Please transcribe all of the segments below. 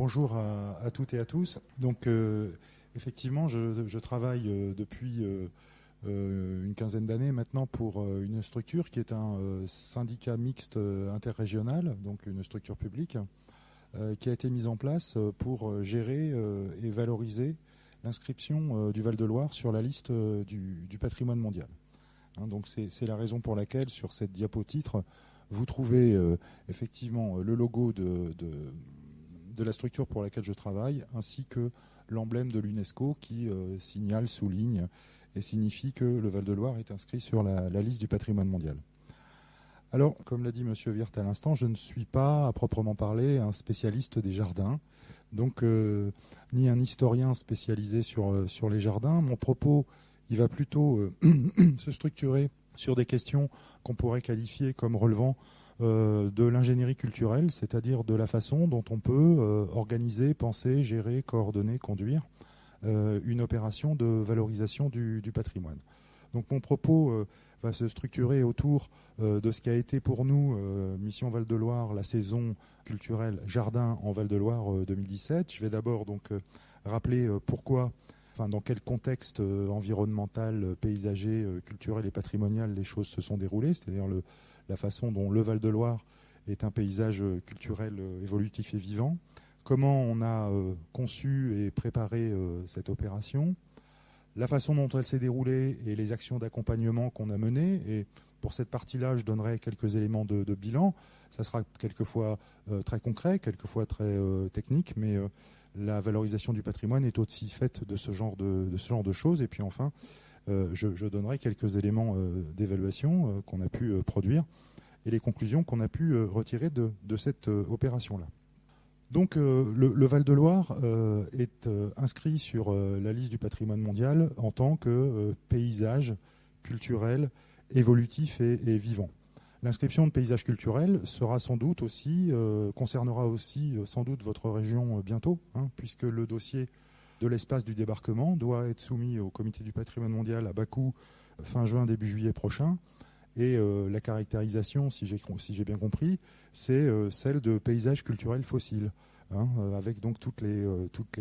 Bonjour à toutes et à tous. Donc, effectivement, je travaille depuis une quinzaine d'années maintenant pour une structure qui est un syndicat mixte interrégional, donc une structure publique, qui a été mise en place pour gérer et valoriser l'inscription du Val-de-Loire sur la liste du patrimoine mondial. Donc c'est la raison pour laquelle sur cette diapo-titre, vous trouvez effectivement le logo de la structure pour laquelle je travaille, ainsi que l'emblème de l'UNESCO qui signale, souligne et signifie que le Val-de-Loire est inscrit sur la liste du patrimoine mondial. Alors, comme l'a dit M. Wirth à l'instant, je ne suis pas, à proprement parler, un spécialiste des jardins, donc ni un historien spécialisé sur les jardins. Mon propos, il va plutôt se structurer sur des questions qu'on pourrait qualifier comme relevant de l'ingénierie culturelle, c'est-à-dire de la façon dont on peut organiser, penser, gérer, coordonner, conduire une opération de valorisation du patrimoine. Donc mon propos va se structurer autour de ce qui a été pour nous, Mission Val-de-Loire, la saison culturelle Jardin en Val-de-Loire 2017. Je vais d'abord donc rappeler pourquoi, dans quel contexte environnemental, paysager, culturel et patrimonial les choses se sont déroulées, c'est-à-dire la façon dont le Val-de-Loire est un paysage culturel évolutif et vivant, comment on a conçu et préparé cette opération, la façon dont elle s'est déroulée et les actions d'accompagnement qu'on a menées. Et pour cette partie-là, je donnerai quelques éléments de bilan. Ça sera quelquefois très concret, quelquefois très technique, mais la valorisation du patrimoine est aussi faite de ce genre de choses. Et puis enfin, je donnerai quelques éléments d'évaluation qu'on a pu produire et les conclusions qu'on a pu retirer de cette opération-là. Donc le Val-de-Loire est inscrit sur la liste du patrimoine mondial en tant que paysage culturel, évolutif et vivant. L'inscription de paysage culturel sera sans doute aussi, concernera aussi sans doute votre région bientôt, puisque le dossier de l'espace du débarquement doit être soumis au comité du patrimoine mondial à Bakou fin juin, début juillet prochain. Et la caractérisation, si j'ai bien compris, c'est celle de paysages culturels fossiles, avec donc toutes les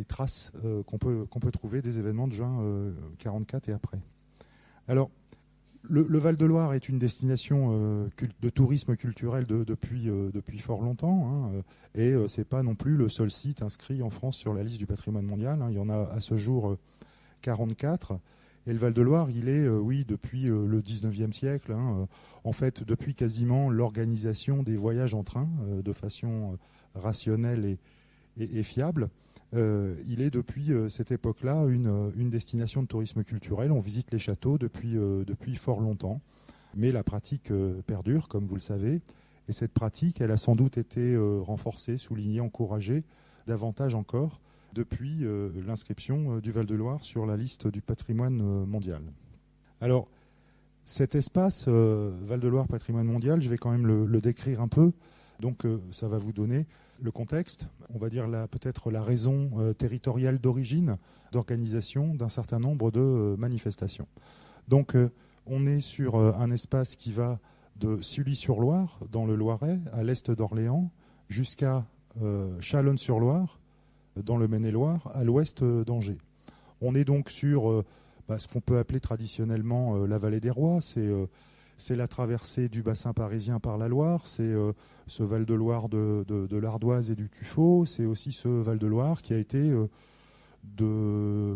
traces qu'on peut trouver des événements de juin 1944 et après. Alors, le Val-de-Loire est une destination de tourisme culturel depuis fort longtemps, et ce n'est pas non plus le seul site inscrit en France sur la liste du patrimoine mondial. Il y en a à ce jour 44. Et le Val-de-Loire, il est, depuis le 19e siècle, en fait, depuis quasiment l'organisation des voyages en train de façon rationnelle et fiable, il est depuis cette époque-là une destination de tourisme culturel. On visite les châteaux depuis fort longtemps, mais la pratique perdure, comme vous le savez. Et cette pratique, elle a sans doute été renforcée, soulignée, encouragée, davantage encore, depuis l'inscription du Val-de-Loire sur la liste du patrimoine mondial. Alors, cet espace, Val-de-Loire patrimoine mondial, je vais quand même le décrire un peu. Donc, ça va vous donner le contexte, on va dire peut-être la raison territoriale d'origine, d'organisation d'un certain nombre de manifestations. Donc, on est sur un espace qui va de Sully-sur-Loire, dans le Loiret, à l'est d'Orléans, jusqu'à Chalonnes-sur-Loire, dans le Maine-et-Loire, à l'ouest d'Angers. On est donc sur ce qu'on peut appeler traditionnellement la vallée des Rois. C'est la traversée du bassin parisien par la Loire, c'est ce Val-de-Loire de l'Ardoise et du Tuffeau, c'est aussi ce Val-de-Loire qui a été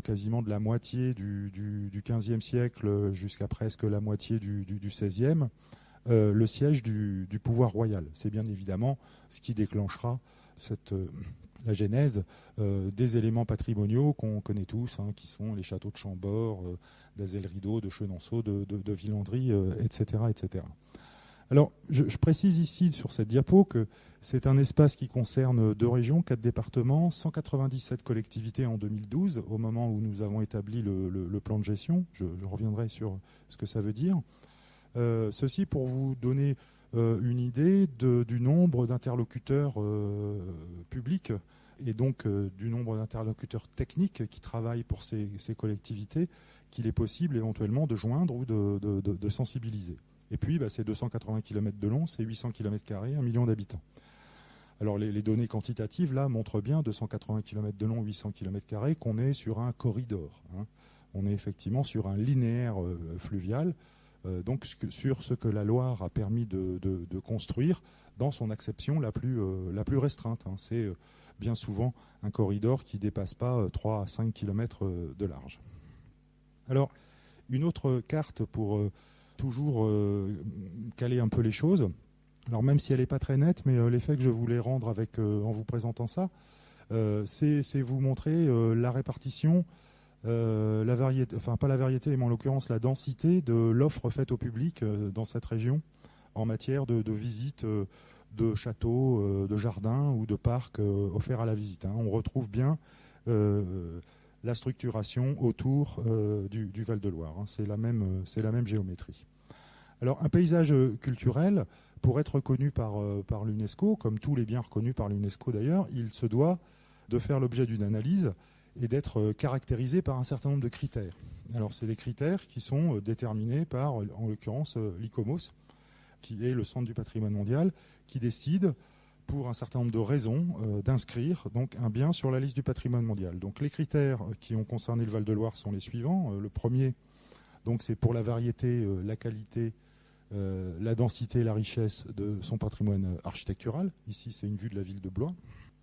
quasiment de la moitié du XVe siècle jusqu'à presque la moitié du XVIe, le siège du pouvoir royal. C'est bien évidemment ce qui déclenchera la genèse des éléments patrimoniaux qu'on connaît tous, qui sont les châteaux de Chambord, d'Azel-Rideau, de Chenonceau, de Villandry, etc., etc. Alors, je précise ici sur cette diapo que c'est un espace qui concerne 2 régions, 4 départements, 197 collectivités en 2012, au moment où nous avons établi le plan de gestion. Je reviendrai sur ce que ça veut dire. Ceci pour vous donner une idée du nombre d'interlocuteurs publics et donc du nombre d'interlocuteurs techniques qui travaillent pour ces collectivités qu'il est possible éventuellement de joindre ou de sensibiliser. Et puis, c'est 280 km de long, c'est 800 km², 1 million d'habitants. Alors les données quantitatives là montrent bien 280 km de long, 800 km2, qu'on est sur un corridor. On est effectivement sur un linéaire fluvial, donc sur ce que la Loire a permis de construire dans son acception la plus restreinte. C'est bien souvent un corridor qui ne dépasse pas 3 à 5 km de large. Alors, une autre carte pour toujours caler un peu les choses. Alors même si elle n'est pas très nette, mais l'effet que je voulais rendre en vous présentant ça, c'est vous montrer la répartition, la variété, enfin pas la variété, mais en l'occurrence la densité de l'offre faite au public dans cette région en matière de visites de châteaux, de jardins ou de parcs offerts à la visite. On retrouve bien la structuration autour du Val-de-Loire. C'est la même géométrie. Alors un paysage culturel, pour être reconnu par l'UNESCO, comme tous les biens reconnus par l'UNESCO d'ailleurs, il se doit de faire l'objet d'une analyse et d'être caractérisé par un certain nombre de critères. Alors c'est des critères qui sont déterminés par, en l'occurrence, l'ICOMOS, qui est le Centre du patrimoine mondial, qui décide, pour un certain nombre de raisons, d'inscrire donc un bien sur la liste du patrimoine mondial. Donc les critères qui ont concerné le Val-de-Loire sont les suivants. Le premier, donc, c'est pour la variété, la qualité, la densité, la richesse de son patrimoine architectural. Ici, c'est une vue de la ville de Blois.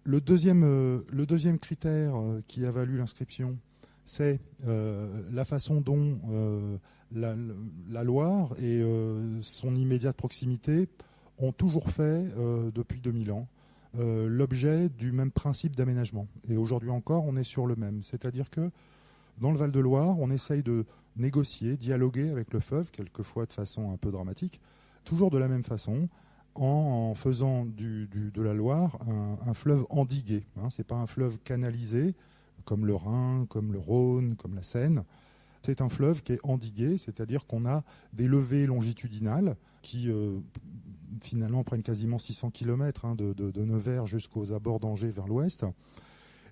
Le deuxième critère qui a valu l'inscription, c'est la façon dont la Loire et son immédiate proximité ont toujours fait, depuis 2000 ans, l'objet du même principe d'aménagement. Et aujourd'hui encore, on est sur le même. C'est-à-dire que dans le Val-de-Loire, on essaye de négocier, dialoguer avec le fleuve, quelquefois de façon un peu dramatique, toujours de la même façon, en faisant de la Loire un fleuve endigué. Ce n'est pas un fleuve canalisé, comme le Rhin, comme le Rhône, comme la Seine. C'est un fleuve qui est endigué, c'est-à-dire qu'on a des levées longitudinales qui finalement prennent quasiment 600 km de Nevers jusqu'aux abords d'Angers vers l'ouest.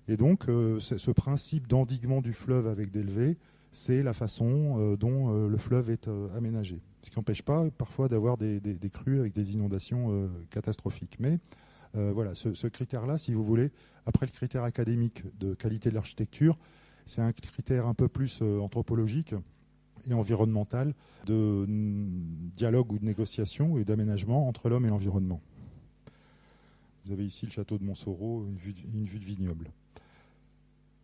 Et donc ce principe d'endiguement du fleuve avec des levées, c'est la façon dont le fleuve est aménagé. Ce qui n'empêche pas parfois d'avoir des crues avec des inondations catastrophiques. Mais voilà, ce critère-là, si vous voulez, après le critère académique de qualité de l'architecture, c'est un critère un peu plus anthropologique et environnemental de dialogue ou de négociation et d'aménagement entre l'homme et l'environnement. Vous avez ici le château de Montsoreau, une vue de vignoble.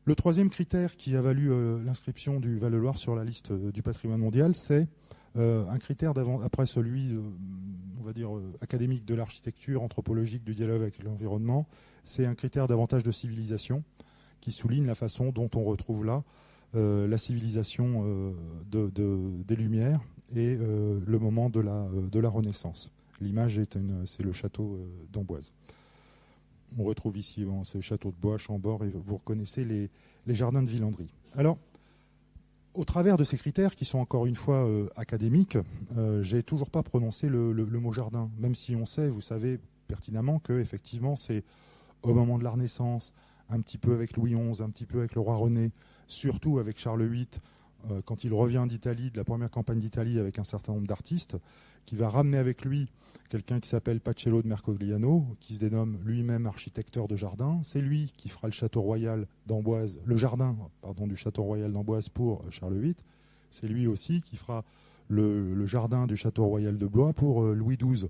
Le troisième critère qui a valu l'inscription du Val-de-Loire sur la liste du patrimoine mondial, c'est un critère après celui, on va dire, académique de l'architecture, anthropologique, du dialogue avec l'environnement, c'est un critère davantage de civilisation qui souligne la façon dont on retrouve là la civilisation des Lumières et le moment de la Renaissance. L'image c'est le château d'Amboise. On retrouve ici ce château de Bois, Chambord, et vous reconnaissez les jardins de Villandry. Alors, au travers de ces critères qui sont encore une fois académiques, j'ai toujours pas prononcé le mot jardin, même si on sait, vous savez pertinemment que effectivement c'est au moment de la Renaissance, un petit peu avec Louis XI, un petit peu avec le roi René, surtout avec Charles VIII, quand il revient d'Italie, de la première campagne d'Italie avec un certain nombre d'artistes, qui va ramener avec lui quelqu'un qui s'appelle Pacello de Mercogliano, qui se dénomme lui-même architecteur de jardin. C'est lui qui fera le château royal d'Amboise, le jardin du château royal d'Amboise pour Charles VIII. C'est lui aussi qui fera le jardin du château royal de Blois pour Louis XII.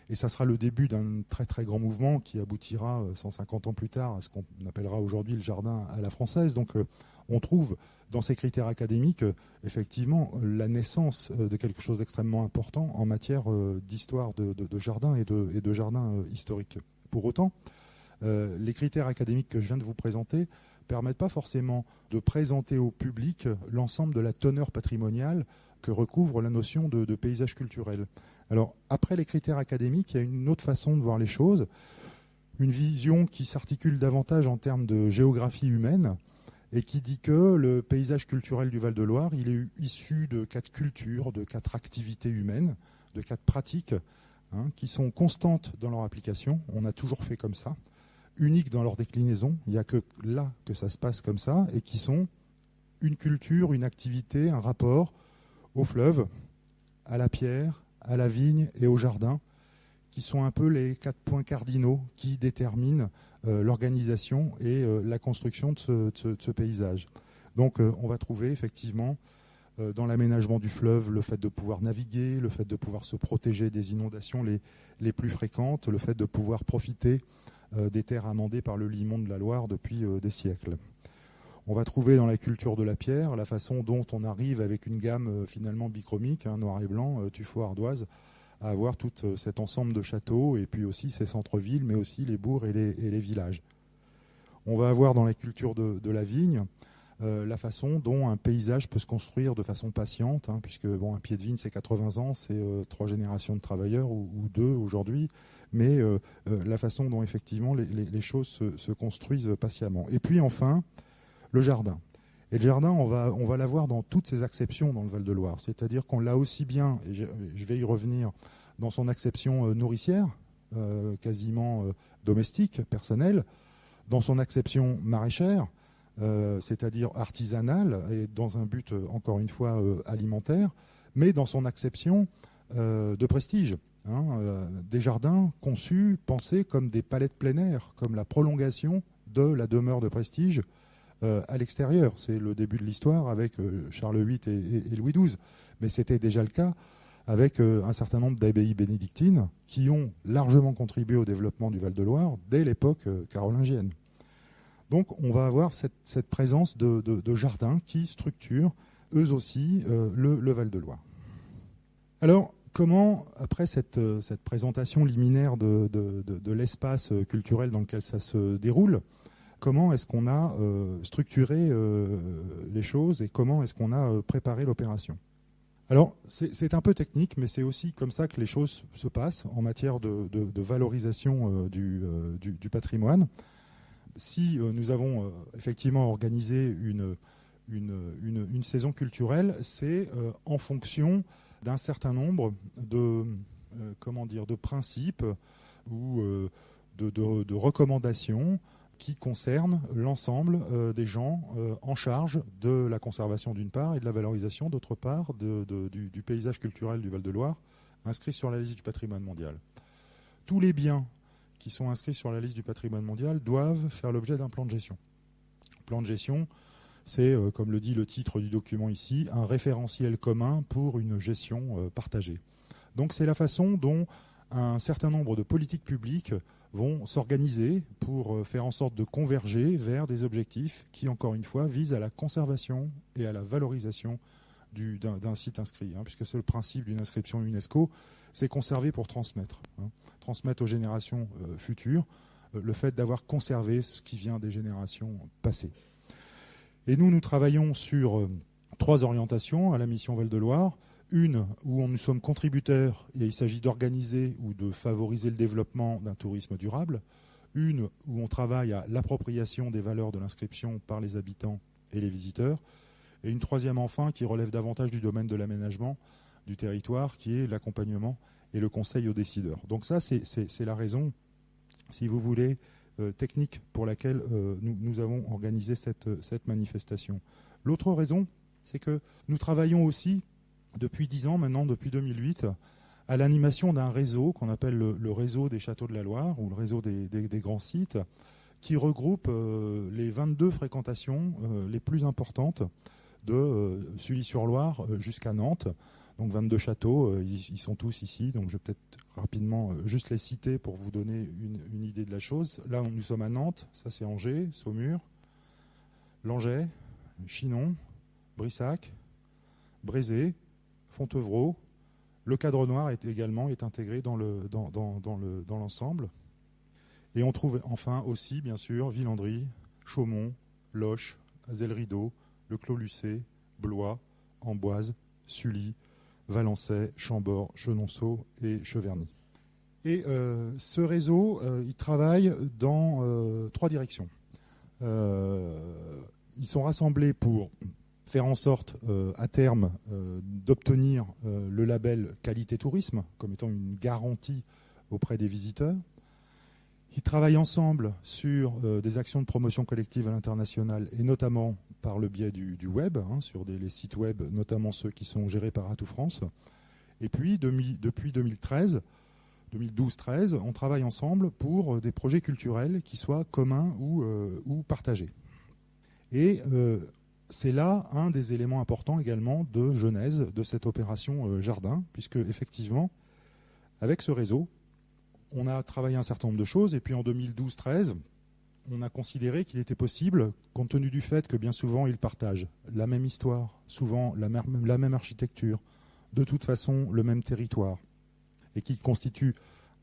Et ça sera le début d'un très très grand mouvement qui aboutira 150 ans plus tard à ce qu'on appellera aujourd'hui le jardin à la française. Donc on trouve dans ces critères académiques effectivement la naissance de quelque chose d'extrêmement important en matière d'histoire de jardin et de jardin historique. Pour autant, les critères académiques que je viens de vous présenter ne permettent pas forcément de présenter au public l'ensemble de la teneur patrimoniale que recouvre la notion de paysage culturel. Alors, après les critères académiques, il y a une autre façon de voir les choses, une vision qui s'articule davantage en termes de géographie humaine et qui dit que le paysage culturel du Val-de-Loire, il est issu de 4 cultures, de 4 activités humaines, de 4 pratiques qui sont constantes dans leur application. On a toujours fait comme ça, uniques dans leur déclinaison. Il n'y a que là que ça se passe comme ça et qui sont une culture, une activité, un rapport au fleuve, à la pierre, à la vigne et au jardin, qui sont un peu les 4 points cardinaux qui déterminent l'organisation et la construction de ce paysage. Donc on va trouver effectivement dans l'aménagement du fleuve le fait de pouvoir naviguer, le fait de pouvoir se protéger des inondations les plus fréquentes, le fait de pouvoir profiter des terres amendées par le limon de la Loire depuis des siècles. On va trouver dans la culture de la pierre la façon dont on arrive avec une gamme finalement bichromique, noir et blanc, tuffeau, ardoise, à avoir tout cet ensemble de châteaux et puis aussi ces centres-villes, mais aussi les bourgs et les villages. On va avoir dans la culture de la vigne la façon dont un paysage peut se construire de façon patiente, puisque un pied de vigne c'est 80 ans, c'est 3 générations de travailleurs ou 2 aujourd'hui, mais la façon dont effectivement les choses se construisent patiemment. Et puis enfin, le jardin. Et le jardin, on va l'avoir dans toutes ses acceptions dans le Val-de-Loire. C'est-à-dire qu'on l'a aussi bien, et je vais y revenir, dans son acception nourricière, quasiment domestique, personnelle, dans son acception maraîchère, c'est-à-dire artisanale, et dans un but, encore une fois, alimentaire, mais dans son acception de prestige. Des jardins conçus, pensés comme des palais de plein air, comme la prolongation de la demeure de prestige à l'extérieur. C'est le début de l'histoire avec Charles VIII et Louis XII. Mais c'était déjà le cas avec un certain nombre d'abbayes bénédictines qui ont largement contribué au développement du Val-de-Loire dès l'époque carolingienne. Donc on va avoir cette présence de jardins qui structurent eux aussi le Val-de-Loire. Alors, comment, après cette présentation liminaire de l'espace culturel dans lequel ça se déroule, comment est-ce qu'on a structuré les choses et comment est-ce qu'on a préparé l'opération? Alors, c'est un peu technique, mais c'est aussi comme ça que les choses se passent en matière de valorisation du patrimoine. Si nous avons effectivement organisé une saison culturelle, c'est en fonction d'un certain nombre de principes ou de recommandations qui concerne l'ensemble des gens en charge de la conservation d'une part et de la valorisation d'autre part du paysage culturel du Val-de-Loire inscrit sur la liste du patrimoine mondial. Tous les biens qui sont inscrits sur la liste du patrimoine mondial doivent faire l'objet d'un plan de gestion. Le plan de gestion, c'est, comme le dit le titre du document ici, un référentiel commun pour une gestion partagée. Donc c'est la façon dont un certain nombre de politiques publiques vont s'organiser pour faire en sorte de converger vers des objectifs qui, encore une fois, visent à la conservation et à la valorisation d'un site inscrit, puisque c'est le principe d'une inscription UNESCO, c'est conserver pour transmettre. Transmettre aux générations futures le fait d'avoir conservé ce qui vient des générations passées. Et nous travaillons sur 3 orientations à la mission Val-de-Loire. Une où nous sommes contributeurs et il s'agit d'organiser ou de favoriser le développement d'un tourisme durable. Une où on travaille à l'appropriation des valeurs de l'inscription par les habitants et les visiteurs. Et une 3e enfin qui relève davantage du domaine de l'aménagement du territoire, qui est l'accompagnement et le conseil aux décideurs. Donc ça, c'est la raison, si vous voulez, technique pour laquelle nous avons organisé cette manifestation. L'autre raison, c'est que nous travaillons aussi depuis 10 ans maintenant, depuis 2008, à l'animation d'un réseau qu'on appelle le réseau des châteaux de la Loire, ou le réseau des grands sites, qui regroupe les 22 fréquentations les plus importantes de Sully-sur-Loire jusqu'à Nantes. Donc 22 châteaux, ils sont tous ici, donc je vais peut-être rapidement juste les citer pour vous donner une idée de la chose. Là, nous sommes à Nantes, ça c'est Angers, Saumur, Langeais, Chinon, Brissac, Brézé, Fontevraud. Le cadre noir est intégré dans l'ensemble. Et on trouve enfin aussi, bien sûr, Villandry, Chaumont, Loches, Azel-Rideau, Le Clos-Lucé, Blois, Amboise, Sully, Valençay, Chambord, Chenonceau et Cheverny. Et ce réseau, il travaille dans 3 directions. Ils sont rassemblés pour faire en sorte, à terme, d'obtenir le label Qualité Tourisme, comme étant une garantie auprès des visiteurs. Ils travaillent ensemble sur des actions de promotion collective à l'international, et notamment par le biais du web, sur les sites web, notamment ceux qui sont gérés par Atout France. Et puis, depuis 2013, 2012-13, on travaille ensemble pour des projets culturels qui soient communs ou partagés. Et c'est là un des éléments importants également de genèse de cette opération Jardin, puisque effectivement, avec ce réseau, on a travaillé un certain nombre de choses, et puis en 2012-13, on a considéré qu'il était possible, compte tenu du fait que bien souvent ils partagent la même histoire, souvent la même architecture, de toute façon le même territoire, et qu'ils constituent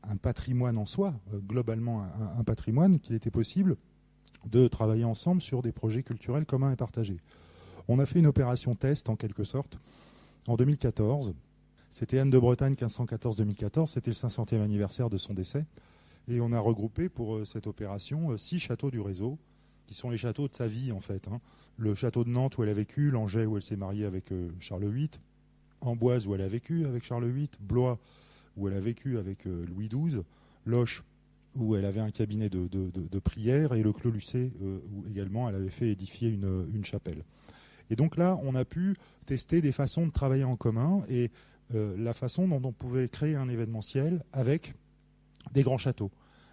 un patrimoine en soi, globalement un patrimoine, qu'il était possible de travailler ensemble sur des projets culturels communs et partagés. On a fait une opération test en quelque sorte en 2014. C'était Anne de Bretagne 1514-2014, c'était le 500e anniversaire de son décès. Et on a regroupé pour cette opération 6 châteaux du réseau, qui sont les châteaux de sa vie en fait. Le château de Nantes où elle a vécu, Langeais où elle s'est mariée avec Charles VIII, Amboise où elle a vécu avec Charles VIII, Blois où elle a vécu avec Louis XII, Loches où elle avait un cabinet de prière, et le Clos Lucé où également elle avait fait édifier une chapelle. Et donc là, on a pu tester des façons de travailler en commun et la façon dont on pouvait créer un événementiel avec des grands châteaux.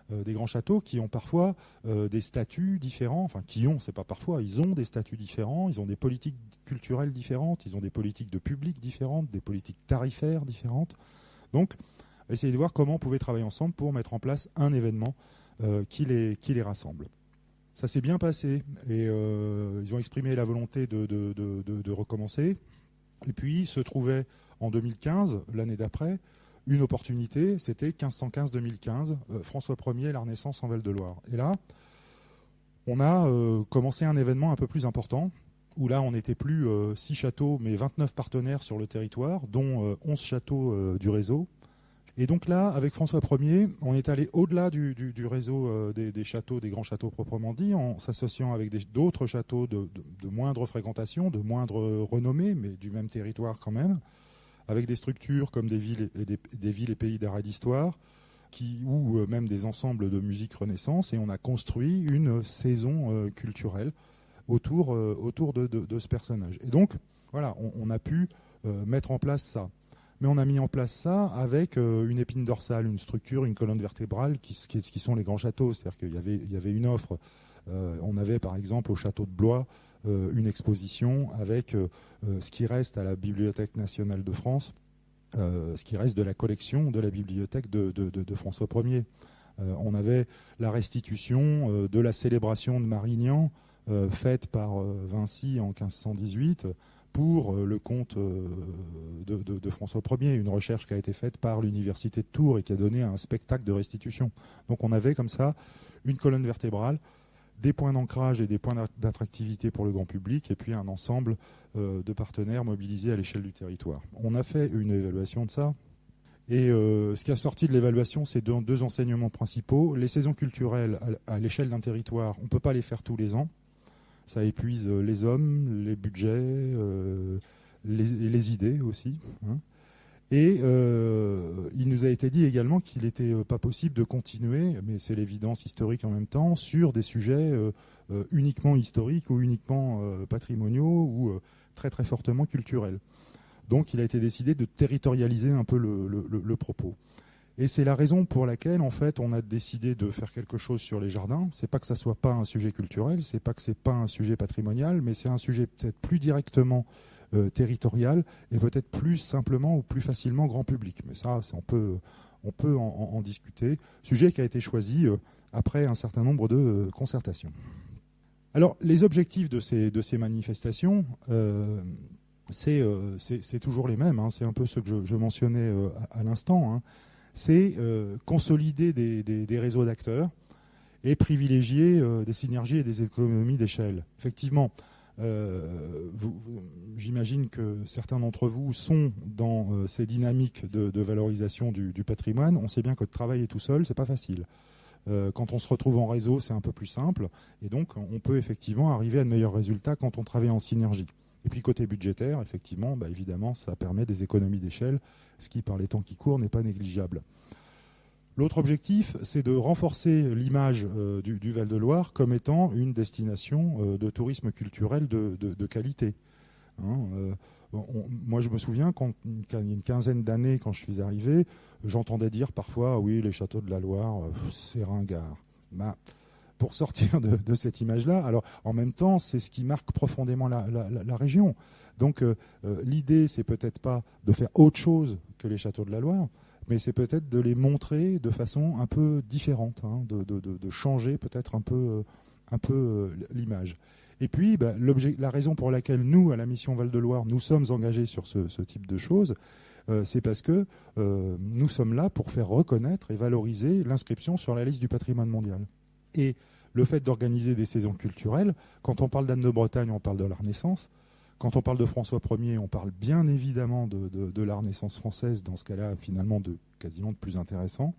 Des grands châteaux qui ont parfois des statuts différents, enfin qui ont, c'est pas parfois, ils ont des statuts différents, ils ont des politiques culturelles différentes, ils ont des politiques de public différentes, des politiques tarifaires différentes. Donc, essayer de voir comment on pouvait travailler ensemble pour mettre en place un événement qui les rassemble. Ça s'est bien passé et ils ont exprimé la volonté de recommencer. Et puis se trouvait en 2015, l'année d'après, une opportunité, c'était 1515-2015, François Ier et la Renaissance en Val-de-Loire. Et là, on a commencé un événement un peu plus important, où là on n'était plus 6 châteaux, mais 29 partenaires sur le territoire, dont 11 châteaux du réseau. Et donc là, avec François Ier, on est allé au-delà du réseau des châteaux, des grands châteaux proprement dit, en s'associant avec d'autres châteaux de moindre fréquentation, de moindre renommée, mais du même territoire quand même, avec des structures comme des villes et pays d'art et d'histoire, ou même des ensembles de musique Renaissance, et on a construit une saison culturelle autour de ce personnage. Et donc, voilà, on a pu mettre en place ça. Mais on a mis en place ça avec une épine dorsale, une structure, une colonne vertébrale qui sont les grands châteaux. C'est-à-dire qu'il y avait une offre. On avait par exemple au château de Blois une exposition avec ce qui reste à la Bibliothèque nationale de France, ce qui reste de la collection de la bibliothèque de François Ier. On avait la restitution de la célébration de Marignan faite par Vinci en 1518 pour le compte de François Ier, une recherche qui a été faite par l'université de Tours et qui a donné un spectacle de restitution. Donc on avait comme ça une colonne vertébrale, des points d'ancrage et des points d'attractivité pour le grand public, et puis un ensemble de partenaires mobilisés à l'échelle du territoire. On a fait une évaluation de ça, et ce qui a sorti de l'évaluation, c'est deux enseignements principaux. Les saisons culturelles à l'échelle d'un territoire, on ne peut pas les faire tous les ans. Ça épuise les hommes, les budgets, les idées aussi. Et il nous a été dit également qu'il n'était pas possible de continuer, mais c'est l'évidence historique en même temps, sur des sujets uniquement historiques ou uniquement patrimoniaux ou très très fortement culturels. Donc il a été décidé de territorialiser un peu le propos. Et c'est la raison pour laquelle, en fait, on a décidé de faire quelque chose sur les jardins. C'est pas que ça soit pas un sujet culturel, c'est pas que c'est pas un sujet patrimonial, mais c'est un sujet peut-être plus directement territorial et peut-être plus simplement ou plus facilement grand public. Mais ça, on peut en discuter. Sujet qui a été choisi après un certain nombre de concertations. Alors, les objectifs de ces manifestations, c'est toujours les mêmes. C'est un peu ce que je mentionnais à l'instant. C'est consolider des réseaux d'acteurs et privilégier des synergies et des économies d'échelle. Effectivement, j'imagine que certains d'entre vous sont dans ces dynamiques de valorisation du patrimoine. On sait bien que travailler tout seul, c'est pas facile. Quand on se retrouve en réseau, c'est un peu plus simple. Et donc, on peut effectivement arriver à de meilleurs résultats quand on travaille en synergie. Et puis côté budgétaire, effectivement, évidemment, ça permet des économies d'échelle, ce qui, par les temps qui courent, n'est pas négligeable. L'autre objectif, c'est de renforcer l'image du Val-de-Loire comme étant une destination de tourisme culturel de qualité. moi, je me souviens, il y a une quinzaine d'années, quand je suis arrivé, j'entendais dire parfois, oui, les châteaux de la Loire, c'est ringard. Pour sortir de cette image-là, alors en même temps, c'est ce qui marque profondément la région. Donc l'idée, c'est peut-être pas de faire autre chose que les châteaux de la Loire, mais c'est peut-être de les montrer de façon un peu différente, hein, de changer peut-être un peu l'image. Et puis, la raison pour laquelle nous, à la mission Val-de-Loire, nous sommes engagés sur ce type de choses, c'est parce que nous sommes là pour faire reconnaître et valoriser l'inscription sur la liste du patrimoine mondial. Et le fait d'organiser des saisons culturelles, quand on parle d'Anne de Bretagne, on parle de la Renaissance. Quand on parle de François Ier, on parle bien évidemment de la Renaissance française, dans ce cas-là, finalement, quasiment de plus intéressant.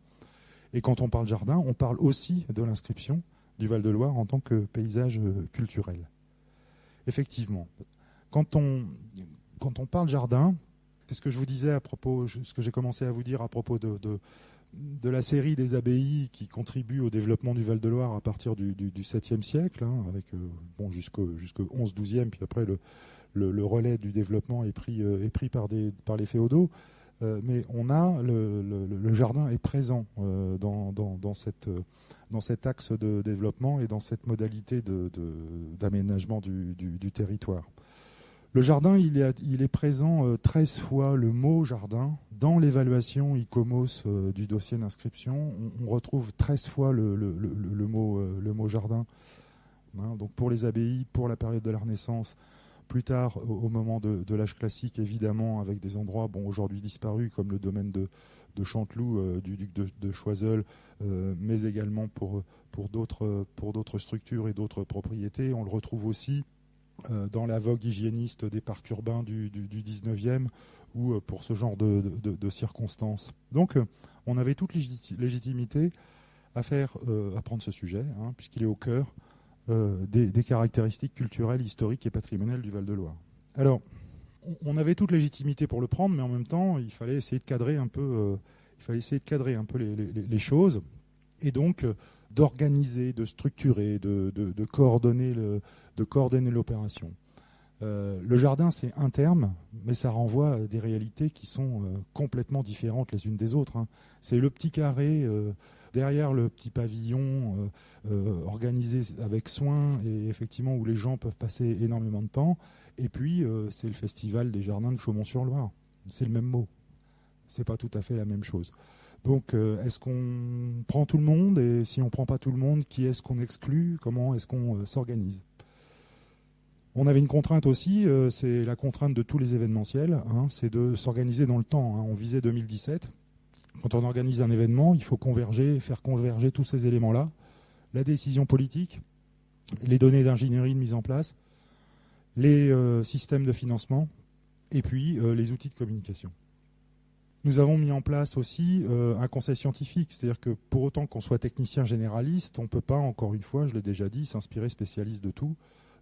Et quand on parle jardin, on parle aussi de l'inscription du Val-de-Loire en tant que paysage culturel. Effectivement, quand on parle jardin, c'est ce que je vous disais à propos, ce que j'ai commencé à vous dire à propos de la série des abbayes qui contribuent au développement du Val-de-Loire à partir du 7e siècle, hein, avec jusqu'au 11-12e, puis après le relais du développement est pris par les féodaux. Mais on a le jardin est présent dans cet axe de développement et dans cette modalité d'aménagement du territoire. Le jardin, il est présent 13 fois, le mot jardin. Dans l'évaluation ICOMOS du dossier d'inscription, on retrouve 13 fois le mot jardin. Hein, donc pour les abbayes, pour la période de la Renaissance, plus tard, au moment de l'âge classique, évidemment, avec des endroits aujourd'hui disparus, comme le domaine de Chanteloup, du duc de Choiseul, mais également pour d'autres structures et d'autres propriétés. On le retrouve aussi dans la vogue hygiéniste des parcs urbains du 19e, ou pour ce genre de circonstances. Donc, on avait toute légitimité à prendre ce sujet, hein, puisqu'il est au cœur des caractéristiques culturelles, historiques et patrimoniales du Val-de-Loire. Alors, on avait toute légitimité pour le prendre, mais en même temps, il fallait essayer de cadrer un peu, les choses, et donc d'organiser, de structurer, de coordonner l'opération. Le jardin, c'est un terme, mais ça renvoie à des réalités qui sont complètement différentes les unes des autres, hein. C'est le petit carré derrière le petit pavillon organisé avec soin et effectivement où les gens peuvent passer énormément de temps. Et puis, c'est le festival des jardins de Chaumont-sur-Loire. C'est le même mot. C'est pas tout à fait la même chose. Donc, est-ce qu'on prend tout le monde? Et si on ne prend pas tout le monde, qui est-ce qu'on exclut? Comment est-ce qu'on s'organise? On avait une contrainte aussi, c'est la contrainte de tous les événementiels, hein, c'est de s'organiser dans le temps, hein. On visait 2017. Quand on organise un événement, il faut faire converger tous ces éléments-là. La décision politique, les données d'ingénierie de mise en place, les systèmes de financement, et puis les outils de communication. Nous avons mis en place aussi un conseil scientifique, c'est-à-dire que pour autant qu'on soit technicien généraliste, on ne peut pas, encore une fois, je l'ai déjà dit, s'inspirer spécialiste de tout.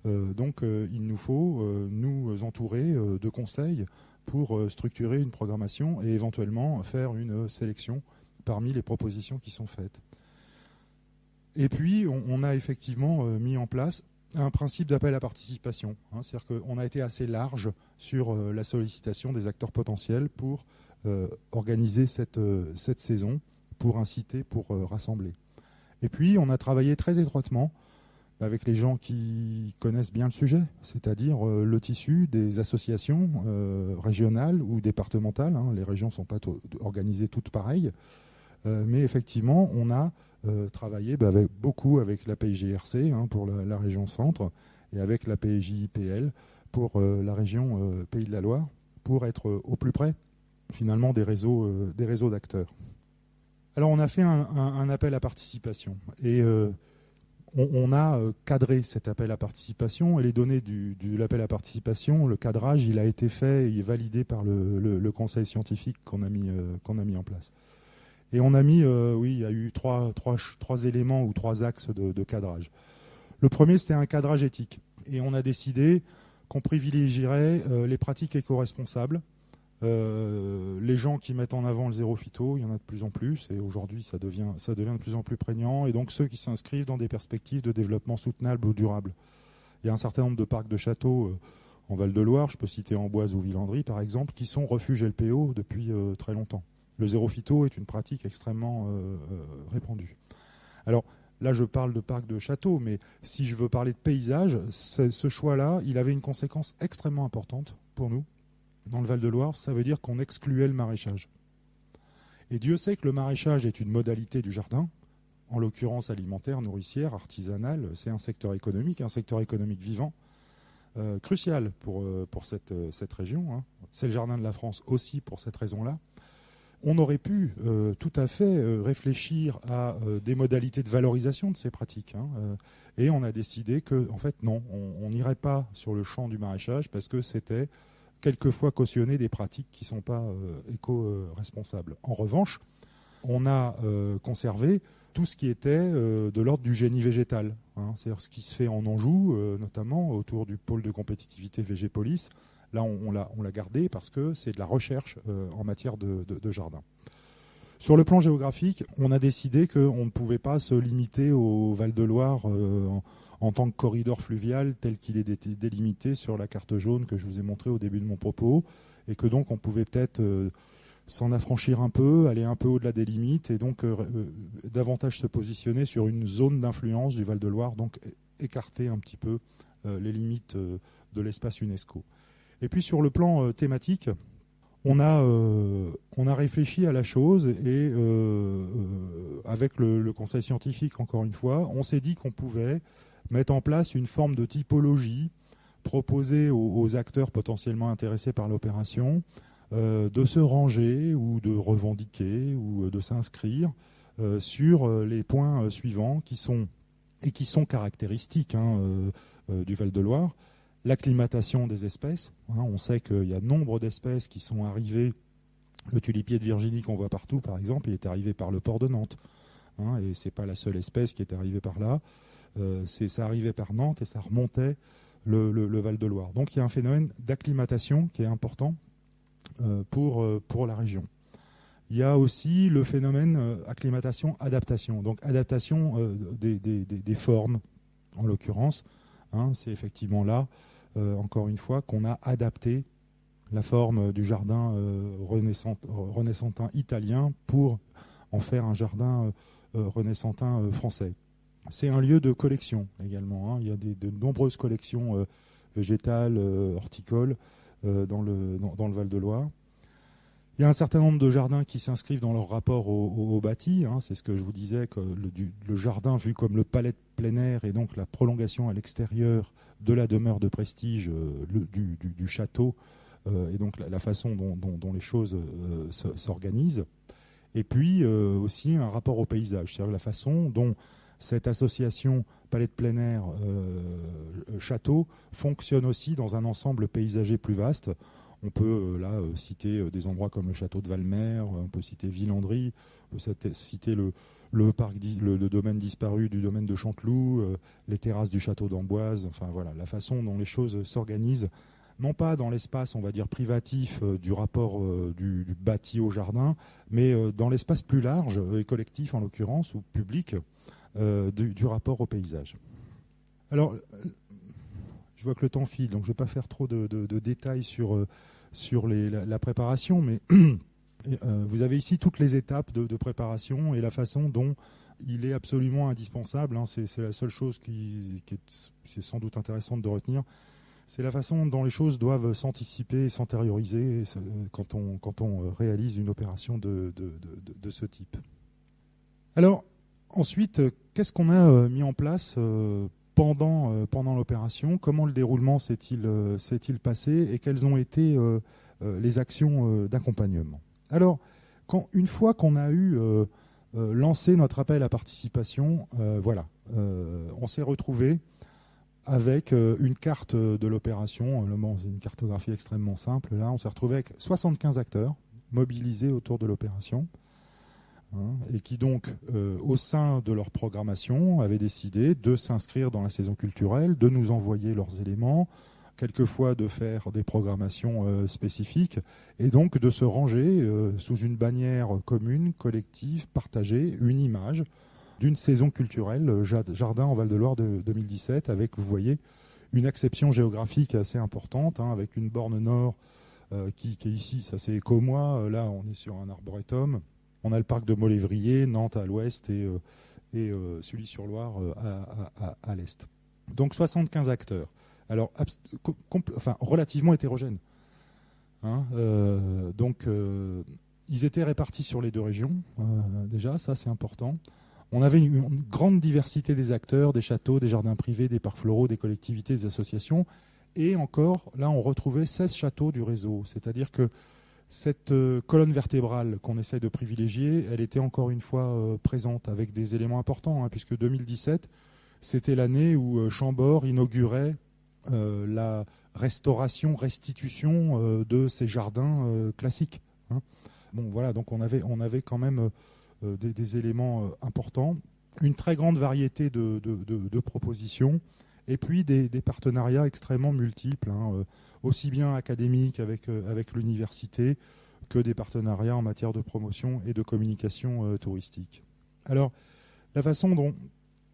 Donc il nous faut nous entourer de conseils pour structurer une programmation et éventuellement faire une sélection parmi les propositions qui sont faites. Et puis on a effectivement mis en place un principe d'appel à participation, hein, c'est-à-dire qu'on a été assez large sur la sollicitation des acteurs potentiels pour organiser cette saison, pour inciter, pour rassembler. Et puis on a travaillé très étroitement avec les gens qui connaissent bien le sujet, c'est-à-dire le tissu des associations régionales ou départementales, hein. Les régions ne sont pas organisées toutes pareilles, mais effectivement, on a travaillé beaucoup avec la PIGRC, hein, pour la région centre, et avec la PJIPL pour la région Pays de la Loire, pour être au plus près, finalement, des réseaux d'acteurs. Alors, on a fait un appel à participation, et on a cadré cet appel à participation, et les données de l'appel à participation, le cadrage, il a été fait et validé par le conseil scientifique qu'on a mis en place. Et on a mis, il y a eu trois éléments ou trois axes de cadrage. Le premier, c'était un cadrage éthique. Et on a décidé qu'on privilégierait les pratiques éco-responsables. Les gens qui mettent en avant le zéro phyto, il y en a de plus en plus, et aujourd'hui ça devient de plus en plus prégnant, et donc ceux qui s'inscrivent dans des perspectives de développement soutenable ou durable. Il y a un certain nombre de parcs de châteaux en Val-de-Loire, je peux citer Amboise ou Villandry par exemple, qui sont refuges LPO depuis très longtemps. Le zéro phyto est une pratique extrêmement répandue. Alors là, je parle de parc de château, mais si je veux parler de paysage, ce choix-là, il avait une conséquence extrêmement importante pour nous. Dans le Val-de-Loire, ça veut dire qu'on excluait le maraîchage. Et Dieu sait que le maraîchage est une modalité du jardin, en l'occurrence alimentaire, nourricière, artisanale. C'est un secteur économique vivant, crucial pour cette région. Hein. C'est le jardin de la France aussi pour cette raison-là. On aurait pu tout à fait réfléchir à des modalités de valorisation de ces pratiques. Hein, et on a décidé que, en fait, non, on n'irait pas sur le champ du maraîchage parce que c'était quelquefois cautionner des pratiques qui ne sont pas éco-responsables. En revanche, on a conservé tout ce qui était de l'ordre du génie végétal. Hein, c'est-à-dire ce qui se fait en Anjou, notamment autour du pôle de compétitivité Végépolis. Là, on l'a gardé parce que c'est de la recherche en matière de jardin. Sur le plan géographique, on a décidé qu'on ne pouvait pas se limiter au Val-de-Loire en tant que corridor fluvial tel qu'il est délimité sur la carte jaune que je vous ai montrée au début de mon propos, et que donc on pouvait peut-être s'en affranchir un peu, aller un peu au-delà des limites, et donc davantage se positionner sur une zone d'influence du Val-de-Loire, donc écarter un petit peu les limites de l'espace UNESCO. Et puis sur le plan thématique, on a réfléchi à la chose et avec le conseil scientifique, encore une fois, on s'est dit qu'on pouvait mettre en place une forme de typologie proposée aux acteurs potentiellement intéressés par l'opération de se ranger ou de revendiquer ou de s'inscrire sur les points suivants qui sont caractéristiques du Val-de-Loire. L'acclimatation des espèces. Hein, on sait qu'il y a nombre d'espèces qui sont arrivées. Le tulipier de Virginie qu'on voit partout, par exemple, il est arrivé par le port de Nantes. Hein, et ce n'est pas la seule espèce qui est arrivée par là. Ça arrivait par Nantes et ça remontait le Val-de-Loire. Donc il y a un phénomène d'acclimatation qui est important pour la région. Il y a aussi le phénomène acclimatation-adaptation. Donc adaptation des formes, en l'occurrence. Hein, c'est effectivement là, encore une fois, qu'on a adapté la forme du jardin renaissantin italien pour en faire un jardin renaissantin français. C'est un lieu de collection également. Hein. Il y a de nombreuses collections végétales, horticoles dans le Val-de-Loire. Il y a un certain nombre de jardins qui s'inscrivent dans leur rapport au bâti. Hein. C'est ce que je vous disais, que le jardin vu comme le palais de plein air et donc la prolongation à l'extérieur de la demeure de prestige du château et donc la façon dont les choses s'organisent. Et puis aussi un rapport au paysage, c'est-à-dire la façon dont cette association palais de plein air château fonctionne aussi dans un ensemble paysager plus vaste. On peut citer des endroits comme le château de Valmer, on peut citer Villandry, on peut citer le domaine disparu du domaine de Chanteloup, les terrasses du château d'Amboise. Enfin voilà, la façon dont les choses s'organisent, non pas dans l'espace, on va dire, privatif du rapport du bâti au jardin, mais dans l'espace plus large et collectif en l'occurrence, ou public, du rapport au paysage. Alors, je vois que le temps file, donc je ne vais pas faire trop de détails sur la préparation, mais vous avez ici toutes les étapes de préparation et la façon dont il est absolument indispensable. Hein, c'est la seule chose qui est sans doute intéressante de retenir. C'est la façon dont les choses doivent s'anticiper et s'antérioriser quand on réalise une opération de ce type. Alors, ensuite, qu'est-ce qu'on a mis en place pendant l'opération? Comment le déroulement s'est-il passé et quelles ont été les actions d'accompagnement? Alors, une fois qu'on a eu lancé notre appel à participation, on s'est retrouvé avec une carte de l'opération. C'est une cartographie extrêmement simple. Là, on s'est retrouvé avec 75 acteurs mobilisés autour de l'opération. Et qui donc, au sein de leur programmation, avaient décidé de s'inscrire dans la saison culturelle, de nous envoyer leurs éléments, quelquefois de faire des programmations spécifiques, et donc de se ranger sous une bannière commune, collective, partagée, une image d'une saison culturelle, Jardin en Val-de-Loire de 2017, avec, vous voyez, une acception géographique assez importante, avec une borne nord qui est ici, ça c'est Écomois. Là, on est sur un arboretum. On a le parc de Molévrier, Nantes à l'ouest et Sully-sur-Loire à l'est. Donc 75 acteurs. Alors, relativement hétérogènes. Ils étaient répartis sur les 2 régions, déjà, ça c'est important. On avait une grande diversité des acteurs, des châteaux, des jardins privés, des parcs floraux, des collectivités, des associations. Et encore, là, on retrouvait 16 châteaux du réseau. C'est-à-dire que cette colonne vertébrale qu'on essaie de privilégier, elle était encore une fois présente avec des éléments importants, puisque 2017, c'était l'année où Chambord inaugurait la restitution de ces jardins classiques. Bon, voilà, donc on avait quand même des éléments importants, une très grande variété de propositions, et puis des partenariats extrêmement multiples, aussi bien académiques avec l'université que des partenariats en matière de promotion et de communication touristique. Alors, la façon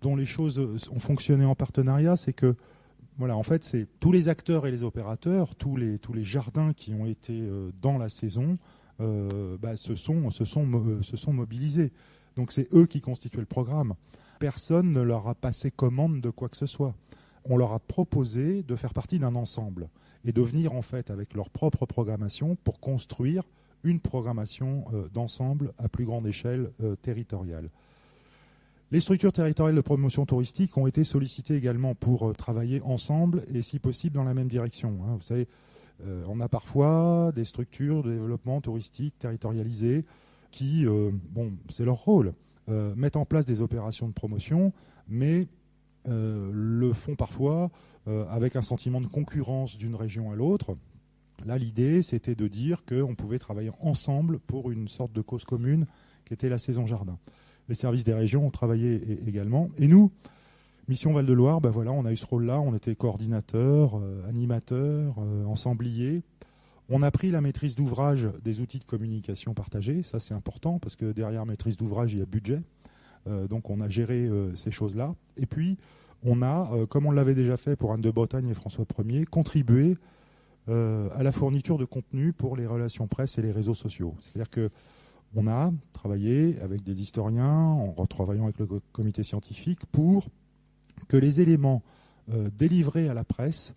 dont les choses ont fonctionné en partenariat, c'est que voilà, en fait, c'est tous les acteurs et les opérateurs, tous les jardins qui ont été dans la saison se sont mobilisés. Donc c'est eux qui constituaient le programme. Personne ne leur a passé commande de quoi que ce soit. On leur a proposé de faire partie d'un ensemble et de venir en fait avec leur propre programmation pour construire une programmation d'ensemble à plus grande échelle territoriale. Les structures territoriales de promotion touristique ont été sollicitées également pour travailler ensemble et si possible dans la même direction. Vous savez, on a parfois des structures de développement touristique territorialisées qui, c'est leur rôle, mettent en place des opérations de promotion, mais le font parfois avec un sentiment de concurrence d'une région à l'autre. Là, l'idée, c'était de dire qu'on pouvait travailler ensemble pour une sorte de cause commune qui était la saison jardin. Les services des régions ont travaillé également. Et nous, Mission Val-de-Loire, on a eu ce rôle-là. On était coordinateurs, animateurs, ensembliers. On a pris la maîtrise d'ouvrage des outils de communication partagés. Ça, c'est important parce que derrière maîtrise d'ouvrage, il y a budget. Donc, on a géré ces choses-là. Et puis, on a, comme on l'avait déjà fait pour Anne de Bretagne et François Ier, contribué à la fourniture de contenu pour les relations presse et les réseaux sociaux. C'est-à-dire que on a travaillé avec des historiens, en retravaillant avec le comité scientifique, pour que les éléments délivrés à la presse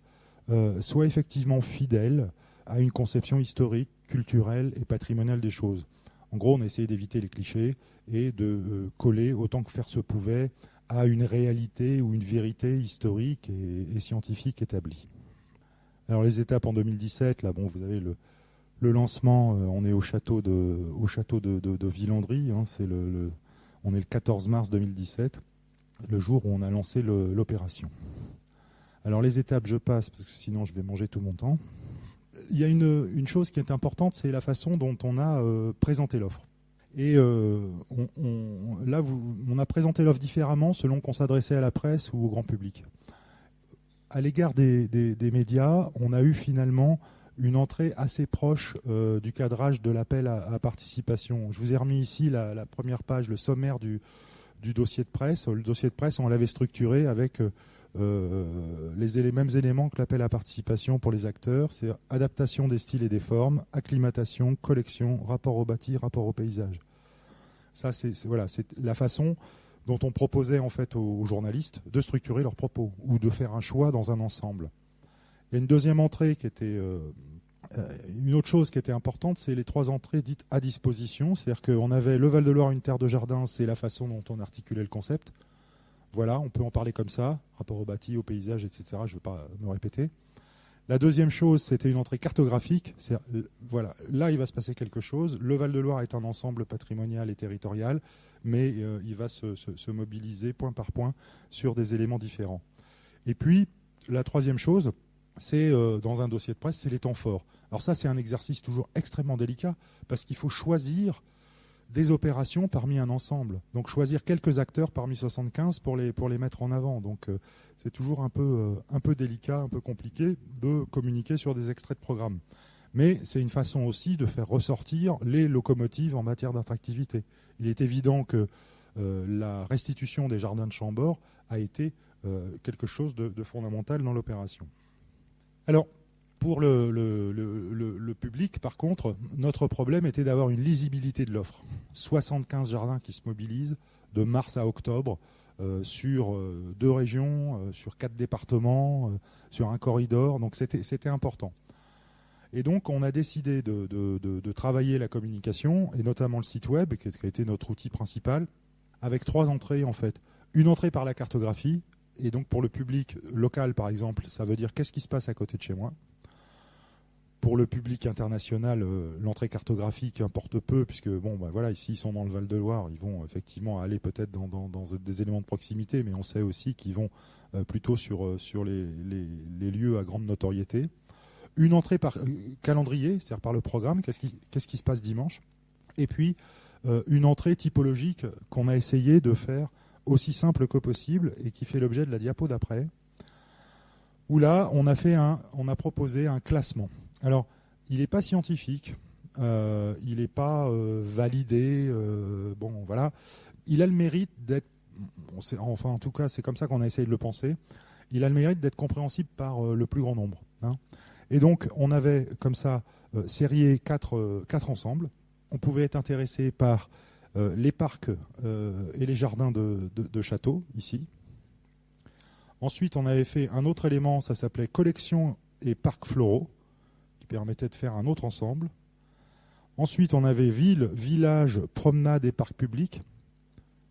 soient effectivement fidèles à une conception historique, culturelle et patrimoniale des choses. En gros, on a essayé d'éviter les clichés et de coller autant que faire se pouvait à une réalité ou une vérité historique et scientifique établie. Alors les étapes en 2017, là, vous avez le lancement, on est au château de Villandry, on est le 14 mars 2017, le jour où on a lancé l'opération. Alors les étapes, je passe, parce que sinon je vais manger tout mon temps. Il y a une chose qui est importante, c'est la façon dont on a présenté l'offre. Et on a présenté l'offre différemment selon qu'on s'adressait à la presse ou au grand public. À l'égard des médias, on a eu finalement une entrée assez proche du cadrage de l'appel à participation. Je vous ai remis ici la première page, le sommaire du dossier de presse. Le dossier de presse, on l'avait structuré avec les mêmes éléments que l'appel à participation pour les acteurs. C'est adaptation des styles et des formes, acclimatation, collection, rapport au bâti, rapport au paysage. Ça, c'est la façon dont on proposait en fait aux journalistes de structurer leurs propos ou de faire un choix dans un ensemble. Il y a une deuxième entrée qui était une autre chose qui était importante, c'est les 3 entrées dites à disposition. C'est-à-dire qu'on avait le Val-de-Loire, une terre de jardin, c'est la façon dont on articulait le concept. Voilà, on peut en parler comme ça, rapport au bâti, au paysage, etc. Je ne vais pas me répéter. La deuxième chose, c'était une entrée cartographique. Voilà, là, il va se passer quelque chose. Le Val-de-Loire est un ensemble patrimonial et territorial, mais il va se mobiliser point par point sur des éléments différents. Et puis, la troisième chose, c'est dans un dossier de presse, c'est les temps forts. Alors ça, c'est un exercice toujours extrêmement délicat, parce qu'il faut choisir des opérations parmi un ensemble. Donc choisir quelques acteurs parmi 75 pour les mettre en avant. Donc c'est toujours un peu délicat, un peu compliqué de communiquer sur des extraits de programme. Mais c'est une façon aussi de faire ressortir les locomotives en matière d'attractivité. Il est évident que la restitution des jardins de Chambord a été quelque chose de fondamental dans l'opération. Alors, pour le public, par contre, notre problème était d'avoir une lisibilité de l'offre. 75 jardins qui se mobilisent de mars à octobre sur 2 régions, sur 4 départements, sur un corridor. Donc c'était important. Et donc on a décidé de travailler la communication, et notamment le site web, qui a été notre outil principal, avec 3 entrées en fait. Une entrée par la cartographie, et donc pour le public local par exemple, ça veut dire qu'est-ce qui se passe à côté de chez moi. Pour le public international, l'entrée cartographique importe peu, puisque bon, bah voilà, ici ils sont dans le Val-de-Loire, ils vont effectivement aller peut-être dans des éléments de proximité, mais on sait aussi qu'ils vont plutôt sur les lieux à grande notoriété. Une entrée par calendrier, c'est-à-dire par le programme, qu'est-ce qui se passe dimanche. Et puis une entrée typologique qu'on a essayé de faire aussi simple que possible et qui fait l'objet de la diapo d'après, où là on a proposé un classement. Alors, il n'est pas scientifique, il n'est pas validé, bon voilà. Il a le mérite d'être, enfin en tout cas c'est comme ça qu'on a essayé de le penser, il a le mérite d'être compréhensible par le plus grand nombre. Hein. Et donc on avait comme ça sérié 4 ensembles. On pouvait être intéressé par les parcs et les jardins de châteaux, ici. Ensuite on avait fait un autre élément, ça s'appelait collection et parcs floraux, permettait de faire un autre ensemble. Ensuite, on avait ville, village, promenade et parc public,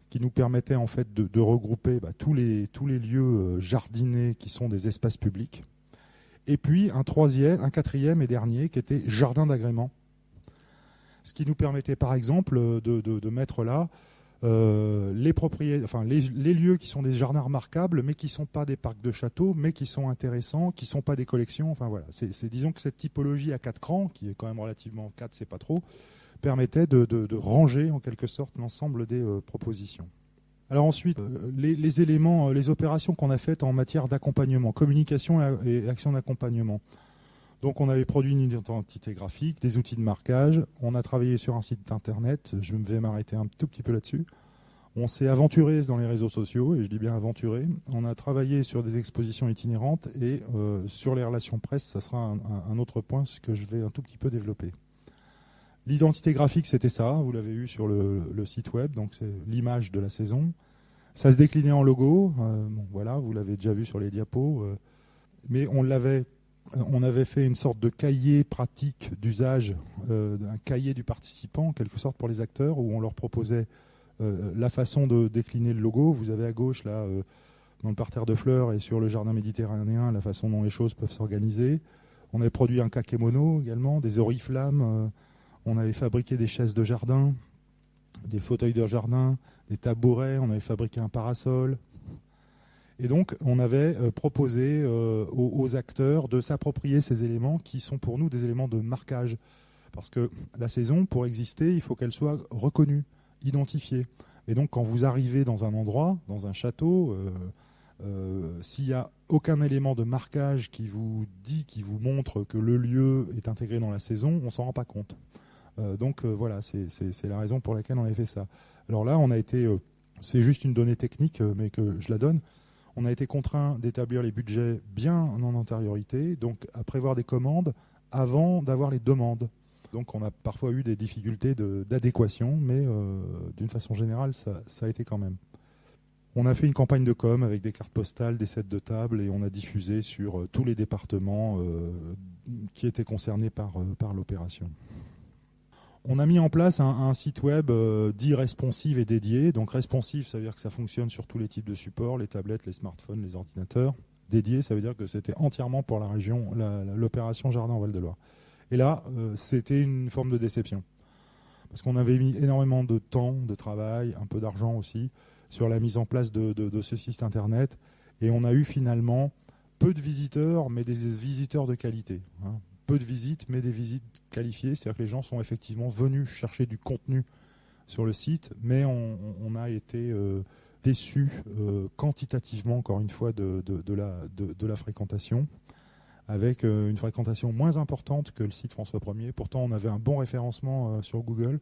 ce qui nous permettait en fait de regrouper tous les lieux jardinés qui sont des espaces publics. Et puis un quatrième et dernier qui était jardin d'agrément, ce qui nous permettait par exemple de mettre là les lieux qui sont des jardins remarquables, mais qui ne sont pas des parcs de châteaux, mais qui sont intéressants, qui ne sont pas des collections. Enfin voilà, disons que cette typologie à 4 crans, qui est quand même relativement 4, c'est pas trop, permettait de ranger en quelque sorte l'ensemble des propositions. Alors ensuite, les éléments, les opérations qu'on a faites en matière d'accompagnement, communication et action d'accompagnement. Donc on avait produit une identité graphique, des outils de marquage, on a travaillé sur un site internet, je vais m'arrêter un tout petit peu là-dessus. On s'est aventuré dans les réseaux sociaux, et je dis bien aventuré. On a travaillé sur des expositions itinérantes et sur les relations presse, ça sera un autre point que je vais un tout petit peu développer. L'identité graphique, c'était ça, vous l'avez eu sur le site web, donc c'est l'image de la saison. Ça se déclinait en logo, bon, voilà, vous l'avez déjà vu sur les diapos, mais on avait fait une sorte de cahier pratique d'usage, un cahier du participant en quelque sorte pour les acteurs, où on leur proposait la façon de décliner le logo. Vous avez à gauche là, dans le parterre de fleurs et sur le jardin méditerranéen, la façon dont les choses peuvent s'organiser. On avait produit un kakémono également, des oriflammes, on avait fabriqué des chaises de jardin, des fauteuils de jardin, des tabourets, on avait fabriqué un parasol. Et donc, on avait proposé aux acteurs de s'approprier ces éléments qui sont pour nous des éléments de marquage. Parce que la saison, pour exister, il faut qu'elle soit reconnue, identifiée. Et donc, quand vous arrivez dans un endroit, dans un château, s'il n'y a aucun élément de marquage qui vous dit, qui vous montre que le lieu est intégré dans la saison, on ne s'en rend pas compte. Donc, voilà, c'est la raison pour laquelle on a fait ça. Alors là, on a été... c'est juste une donnée technique, mais que je la donne. On a été contraint d'établir les budgets bien en antériorité, donc à prévoir des commandes avant d'avoir les demandes. Donc on a parfois eu des difficultés d'adéquation, mais d'une façon générale, ça a été quand même. On a fait une campagne de com avec des cartes postales, des sets de table, et on a diffusé sur tous les départements qui étaient concernés par l'opération. On a mis en place un site web dit responsive et dédié. Donc responsive, ça veut dire que ça fonctionne sur tous les types de supports, les tablettes, les smartphones, les ordinateurs. Dédié, ça veut dire que c'était entièrement pour la région, l'opération Jardin en Val-de-Loire. Et là, c'était une forme de déception. Parce qu'on avait mis énormément de temps, de travail, un peu d'argent aussi, sur la mise en place de ce site internet. Et on a eu finalement peu de visiteurs, mais des visiteurs de qualité. Hein. Peu de visites, mais des visites qualifiées. C'est-à-dire que les gens sont effectivement venus chercher du contenu sur le site, mais on a été déçus quantitativement, encore une fois, de la fréquentation, avec une fréquentation moins importante que le site François Ier. Pourtant, on avait un bon référencement sur Google.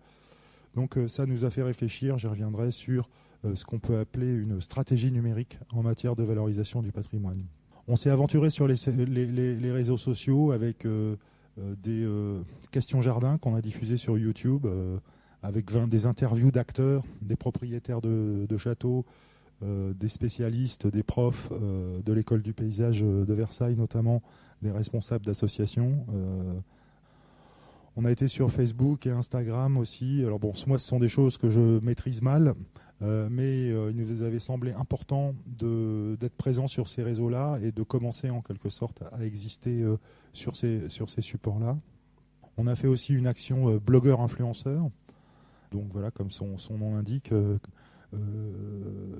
Donc ça nous a fait réfléchir, j'y reviendrai, sur ce qu'on peut appeler une stratégie numérique en matière de valorisation du patrimoine. On s'est aventuré sur les réseaux sociaux avec des questions jardins qu'on a diffusées sur YouTube, avec des interviews d'acteurs, des propriétaires de châteaux, des spécialistes, des profs de l'école du paysage de Versailles notamment, des responsables d'associations. On a été sur Facebook et Instagram aussi. Alors bon, moi ce sont des choses que je maîtrise mal, mais il nous avait semblé important d'être présent sur ces réseaux-là et de commencer en quelque sorte à exister sur ces supports-là. On a fait aussi une action blogueur-influenceur. Donc voilà, comme son nom l'indique,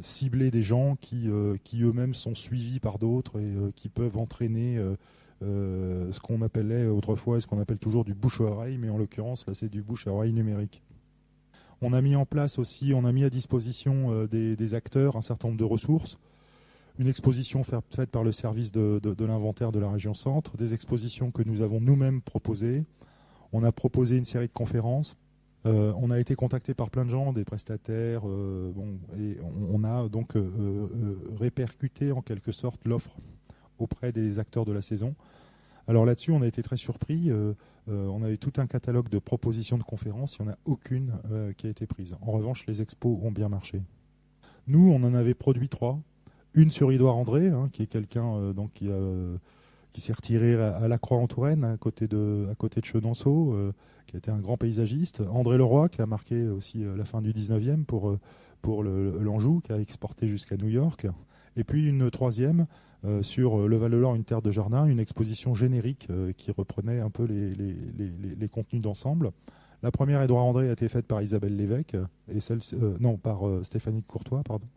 cibler des gens qui eux-mêmes sont suivis par d'autres et qui peuvent entraîner ce qu'on appelait autrefois et ce qu'on appelle toujours du bouche à oreille, mais en l'occurrence là c'est du bouche à oreille numérique. On a mis en place aussi, on a mis à disposition des acteurs un certain nombre de ressources, une exposition faite par le service de l'inventaire de la région Centre, des expositions que nous avons nous-mêmes proposées. On a proposé une série de conférences. On a été contacté par plein de gens, des prestataires, et on a donc répercuté en quelque sorte l'offre auprès des acteurs de la saison. Alors là-dessus, on a été très surpris. On avait tout un catalogue de propositions de conférences. Il n'y en a aucune qui a été prise. En revanche, les expos ont bien marché. Nous, on en avait produit 3. Une sur Édouard André, qui est quelqu'un qui s'est retiré à la Croix-en-Touraine, à côté de Chenonceau, qui a été un grand paysagiste. André Leroy, qui a marqué aussi la fin du 19e pour l'Anjou, qui a exporté jusqu'à New York. Et puis une troisième sur le Val-de-Loire, une terre de jardin, une exposition générique qui reprenait un peu les contenus d'ensemble. La première, Édouard André, a été faite par Isabelle Lévesque, et par Stéphanie de Courtois, pardon.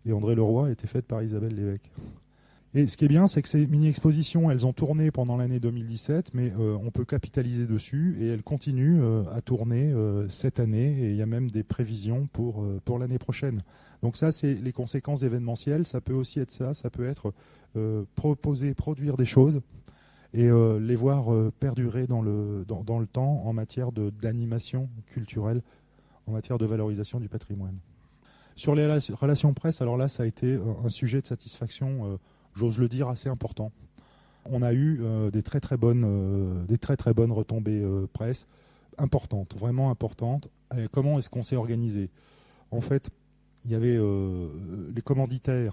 Et André Leroy a été faite par Isabelle Lévesque. Et ce qui est bien, c'est que ces mini-expositions, elles ont tourné pendant l'année 2017, mais on peut capitaliser dessus et elles continuent à tourner cette année. Et il y a même des prévisions pour l'année prochaine. Donc ça, c'est les conséquences événementielles. Ça peut aussi être ça peut être produire des choses et les voir perdurer dans le temps en matière d'animation culturelle, en matière de valorisation du patrimoine. Sur les relations presse, alors là, ça a été un sujet de satisfaction, j'ose le dire, assez important. On a eu des très très bonnes retombées presse, importantes, vraiment importantes. Et comment est-ce qu'on s'est organisé ? En fait, il y avait les commanditaires,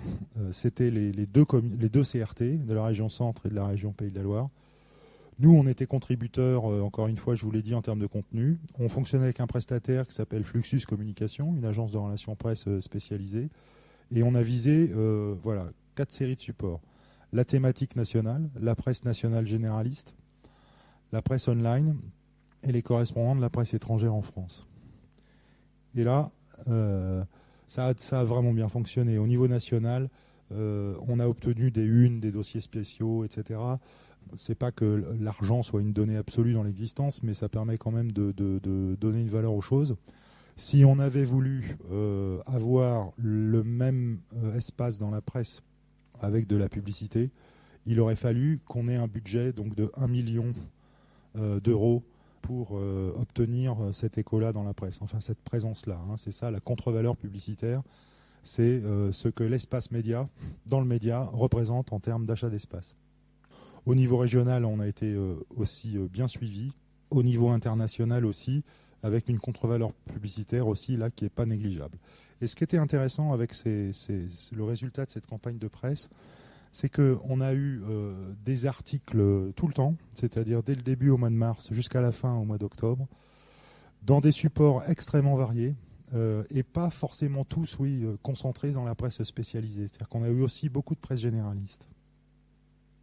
c'était les deux CRT de la région Centre et de la région Pays de la Loire. Nous, on était contributeurs, encore une fois, je vous l'ai dit, en termes de contenu. On fonctionnait avec un prestataire qui s'appelle Fluxus Communication, une agence de relations presse spécialisée. Et on a visé 4 séries de supports. La thématique nationale, la presse nationale généraliste, la presse online et les correspondants de la presse étrangère en France. Et là, ça a vraiment bien fonctionné. Au niveau national, on a obtenu des unes, des dossiers spéciaux, etc. C'est pas que l'argent soit une donnée absolue dans l'existence, mais ça permet quand même de donner une valeur aux choses. Si on avait voulu avoir le même espace dans la presse avec de la publicité, il aurait fallu qu'on ait un budget donc de 1 million d'euros pour obtenir cet écho-là dans la presse, enfin cette présence-là. C'est ça la contre-valeur publicitaire, c'est ce que l'espace média, dans le média, représente en termes d'achat d'espace. Au niveau régional, on a été aussi bien suivi. Au niveau international aussi, avec une contre-valeur publicitaire aussi, là, qui n'est pas négligeable. Et ce qui était intéressant avec le résultat de cette campagne de presse, c'est qu'on a eu des articles tout le temps, c'est-à-dire dès le début au mois de mars jusqu'à la fin au mois d'octobre, dans des supports extrêmement variés, et pas forcément tous, concentrés dans la presse spécialisée. C'est-à-dire qu'on a eu aussi beaucoup de presse généraliste.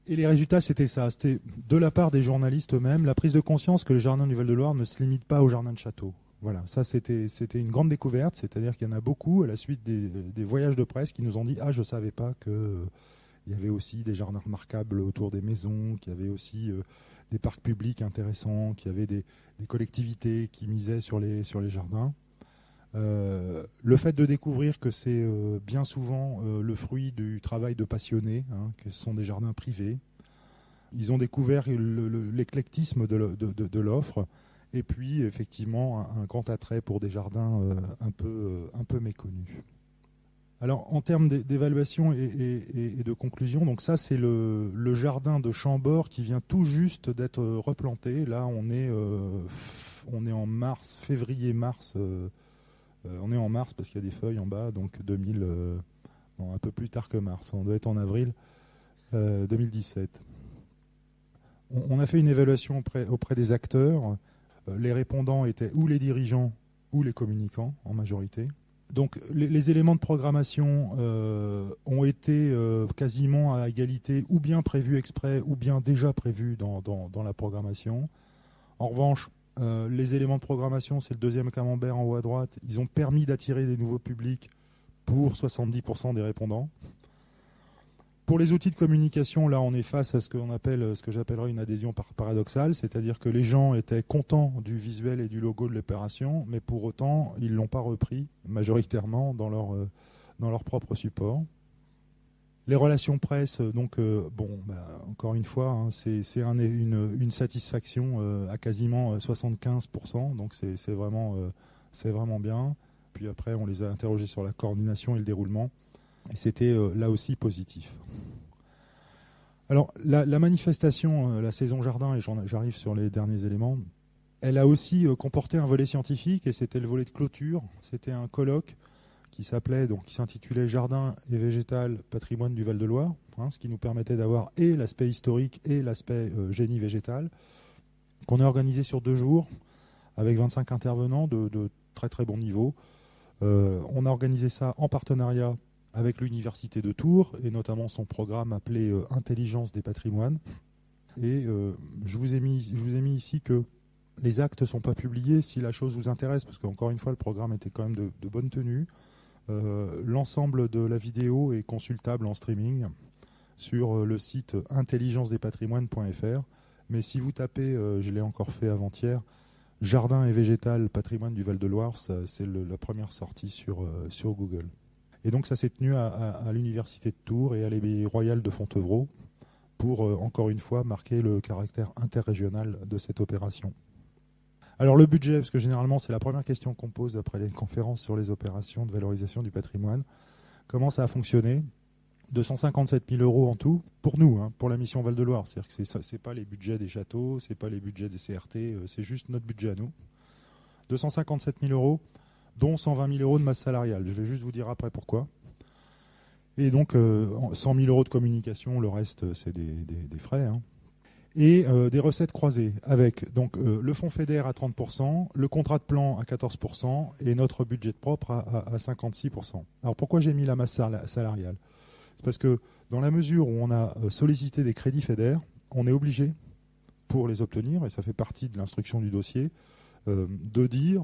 Et les résultats, c'était ça. C'était de la part des journalistes eux-mêmes, la prise de conscience que le jardin du Val-de-Loire ne se limite pas au jardin de château. Voilà, ça c'était une grande découverte, c'est-à-dire qu'il y en a beaucoup à la suite des voyages de presse qui nous ont dit « Ah, je ne savais pas qu'il y avait aussi des jardins remarquables autour des maisons, qu'il y avait aussi des parcs publics intéressants, qu'il y avait des collectivités qui misaient sur les jardins ». Le fait de découvrir que c'est bien souvent le fruit du travail de passionnés, que ce sont des jardins privés. Ils ont découvert l'éclectisme de l'offre et puis effectivement un grand attrait pour des jardins un peu méconnus. Alors, en termes d'évaluation et de conclusion, donc ça, c'est le jardin de Chambord qui vient tout juste d'être replanté. Là, on est en mars, février-mars. On est en mars parce qu'il y a des feuilles en bas, donc un peu plus tard que mars. On doit être en avril 2017. On a fait une évaluation auprès des acteurs. Les répondants étaient ou les dirigeants ou les communicants en majorité. Donc les éléments de programmation ont été quasiment à égalité, ou bien prévus exprès, ou bien déjà prévus dans la programmation. En revanche, les éléments de programmation, c'est le deuxième camembert en haut à droite, ils ont permis d'attirer des nouveaux publics pour 70% des répondants. Pour les outils de communication, là, on est face à ce que j'appellerais une adhésion paradoxale, c'est-à-dire que les gens étaient contents du visuel et du logo de l'opération, mais pour autant, ils ne l'ont pas repris majoritairement dans leur propre support. Les relations presse, donc, encore une fois, hein, c'est une satisfaction à quasiment 75%, donc c'est vraiment bien. Puis après, on les a interrogés sur la coordination et le déroulement. Et c'était là aussi positif. Alors, la manifestation, la saison jardin, et j'arrive sur les derniers éléments, elle a aussi comporté un volet scientifique, et c'était le volet de clôture. C'était un colloque qui s'intitulait Jardin et végétal, patrimoine du Val-de-Loire, hein, ce qui nous permettait d'avoir et l'aspect historique et l'aspect génie végétal, qu'on a organisé sur 2 jours, avec 25 intervenants de très très bon niveau. On a organisé ça en partenariat avec l'Université de Tours, et notamment son programme appelé Intelligence des patrimoines. Et je vous ai mis ici que les actes ne sont pas publiés si la chose vous intéresse, parce qu'encore une fois, le programme était quand même de bonne tenue. L'ensemble de la vidéo est consultable en streaming sur le site intelligencedespatrimoines.fr. Mais si vous tapez, je l'ai encore fait avant-hier, Jardin et végétal, patrimoine du Val-de-Loire, c'est la première sortie sur Google. Et donc ça s'est tenu à l'Université de Tours et à l'Abbaye royale de Fontevraud pour, encore une fois, marquer le caractère interrégional de cette opération. Alors le budget, parce que généralement c'est la première question qu'on pose après les conférences sur les opérations de valorisation du patrimoine. Comment ça a fonctionné ? 257 000 € en tout, pour nous, hein, pour la mission Val-de-Loire. C'est-à-dire que c'est pas les budgets des châteaux, c'est pas les budgets des CRT, c'est juste notre budget à nous. 257 000 €, dont 120 000 € de masse salariale. Je vais juste vous dire après pourquoi. Et donc 100 000 € de communication, le reste c'est des frais. Hein. Et des recettes croisées avec donc le fonds FEDER à 30%, le contrat de plan à 14% et notre budget propre à 56%. Alors pourquoi j'ai mis la masse salariale ? C'est parce que dans la mesure où on a sollicité des crédits FEDER, on est obligé, pour les obtenir, et ça fait partie de l'instruction du dossier, de dire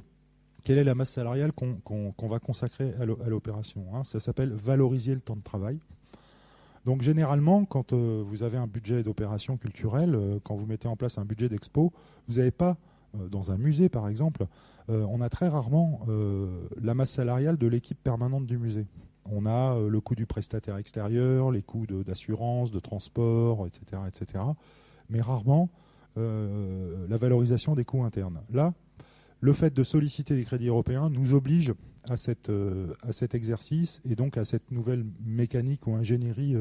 quelle est la masse salariale qu'on va consacrer à l'opération. Hein. Ça s'appelle valoriser le temps de travail. Donc généralement, quand vous avez un budget d'opération culturelle, quand vous mettez en place un budget d'expo, vous n'avez pas, dans un musée par exemple, on a très rarement la masse salariale de l'équipe permanente du musée. On a le coût du prestataire extérieur, les coûts d'assurance, de transport, etc., etc. Mais rarement la valorisation des coûts internes. Là, le fait de solliciter des crédits européens nous oblige à cet exercice et donc à cette nouvelle mécanique ou ingénierie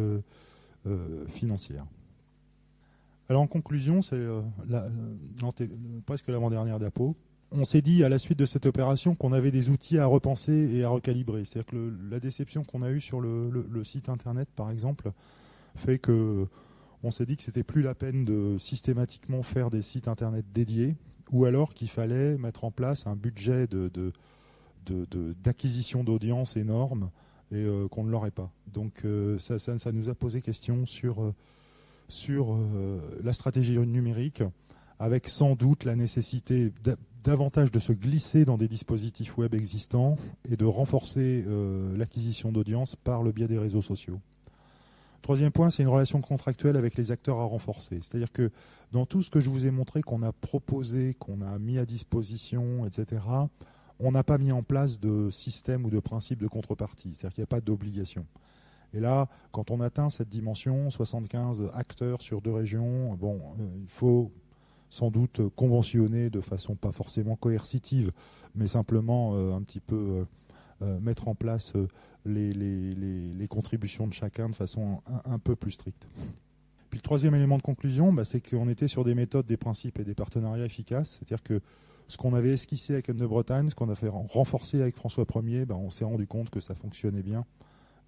financière. Alors en conclusion, c'est presque l'avant-dernière d'Apo. On s'est dit à la suite de cette opération qu'on avait des outils à repenser et à recalibrer. C'est-à-dire que la déception qu'on a eue sur le site internet, par exemple, fait qu'on s'est dit que c'était plus la peine de systématiquement faire des sites internet dédiés, ou alors qu'il fallait mettre en place un budget d'acquisition d'audience énorme et qu'on ne l'aurait pas. Donc ça nous a posé question sur la stratégie numérique, avec sans doute la nécessité davantage de se glisser dans des dispositifs web existants et de renforcer l'acquisition d'audience par le biais des réseaux sociaux. Troisième point, c'est une relation contractuelle avec les acteurs à renforcer. C'est-à-dire que dans tout ce que je vous ai montré, qu'on a proposé, qu'on a mis à disposition, etc., on n'a pas mis en place de système ou de principe de contrepartie. C'est-à-dire qu'il n'y a pas d'obligation. Et là, quand on atteint cette dimension, 75 acteurs sur 2 régions, il faut sans doute conventionner de façon pas forcément coercitive, mais simplement un petit peu mettre en place les contributions de chacun de façon un peu plus stricte. Puis le troisième élément de conclusion, c'est qu'on était sur des méthodes, des principes et des partenariats efficaces. C'est-à-dire que ce qu'on avait esquissé avec Anne de Bretagne, ce qu'on a fait renforcer avec François Ier, on s'est rendu compte que ça fonctionnait bien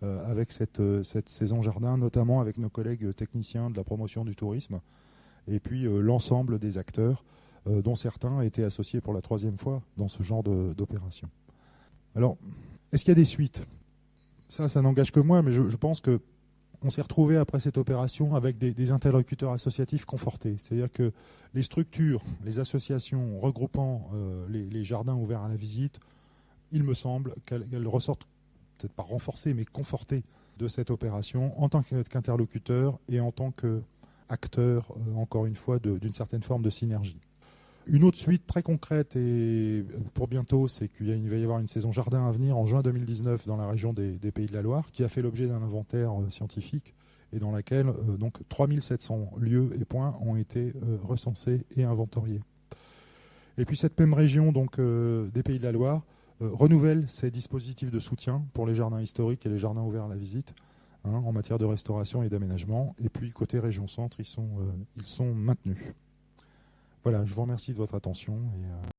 avec cette saison jardin, notamment avec nos collègues techniciens de la promotion du tourisme, et puis l'ensemble des acteurs, dont certains étaient associés pour la troisième fois dans ce genre d'opération. Alors, est-ce qu'il y a des suites ? Ça n'engage que moi, mais je pense que on s'est retrouvé après cette opération avec des interlocuteurs associatifs confortés. C'est-à-dire que les structures, les associations regroupant les jardins ouverts à la visite, il me semble qu'elles ressortent, peut-être pas renforcées, mais confortées de cette opération en tant qu'interlocuteurs et en tant qu'acteurs, encore une fois, d'une certaine forme de synergie. Une autre suite très concrète et pour bientôt, c'est qu'il va y avoir une saison jardin à venir en juin 2019 dans la région des Pays de la Loire, qui a fait l'objet d'un inventaire scientifique et dans laquelle donc 3700 lieux et points ont été recensés et inventoriés. Et puis cette même région donc, des Pays de la Loire renouvelle ses dispositifs de soutien pour les jardins historiques et les jardins ouverts à la visite en matière de restauration et d'aménagement. Et puis côté région centre, ils sont maintenus. Voilà, je vous remercie de votre attention.